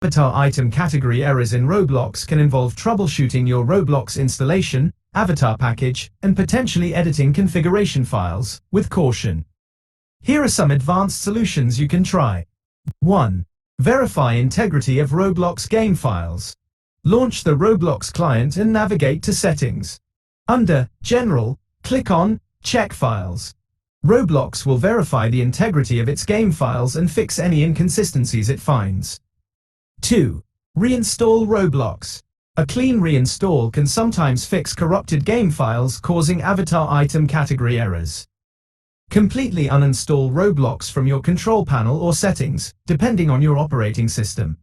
Avatar Item Category errors in Roblox can involve troubleshooting your Roblox installation, avatar package, and potentially editing configuration files, with caution. Here are some advanced solutions you can try. 1. Verify integrity of Roblox game files. Launch the Roblox client and navigate to Settings. Under General, click on Check Files. Roblox will verify the integrity of its game files and fix any inconsistencies it finds. 2. Reinstall Roblox. A clean reinstall can sometimes fix corrupted game files causing Avatar Item Category errors. Completely uninstall Roblox from your control panel or settings, depending on your operating system.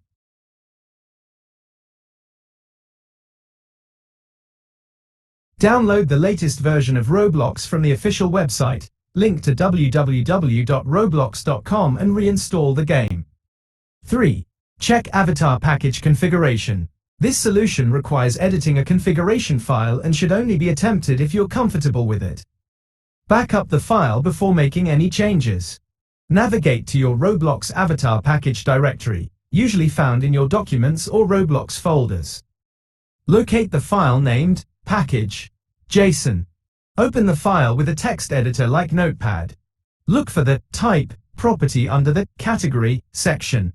Download the latest version of Roblox from the official website, link to www.roblox.com, and reinstall the game. 3. Check avatar package configuration. This solution requires editing a configuration file and should only be attempted if you're comfortable with it. Back up the file before making any changes. Navigate to your Roblox Avatar Package directory, usually found in your Documents or Roblox folders. Locate the file named package.json. Open the file with a text editor like Notepad. Look for the Type property under the Category section.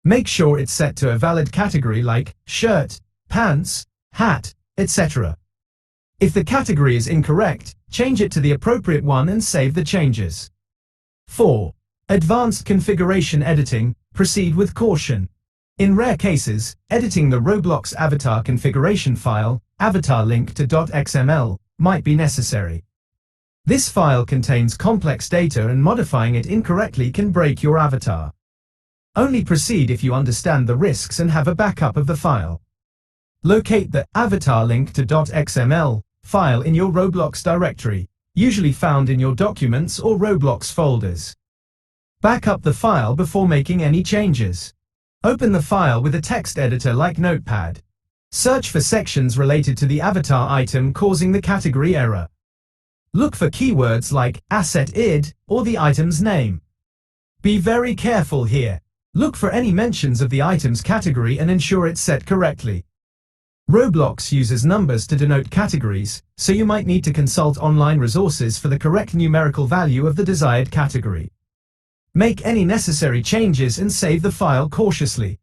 Make sure it's set to a valid category like shirt, pants, hat, etc. If the category is incorrect, change it to the appropriate one and save the changes. 4. Advanced configuration editing. Proceed with caution. In rare cases, editing the Roblox avatar configuration file, avatar link to .xml, might be necessary. This file contains complex data and modifying it incorrectly can break your avatar. Only proceed if you understand the risks and have a backup of the file. Locate the avatar link to .xml file in your Roblox directory, usually found in your Documents or Roblox folders. Back up the file before making any changes. Open the file with a text editor like Notepad. Search for sections related to the avatar item causing the category error. Look for keywords like asset id or the item's name. Be very careful here. Look for any mentions of the item's category and ensure it's set correctly. Roblox uses numbers to denote categories, so you might need to consult online resources for the correct numerical value of the desired category. Make any necessary changes and save the file cautiously.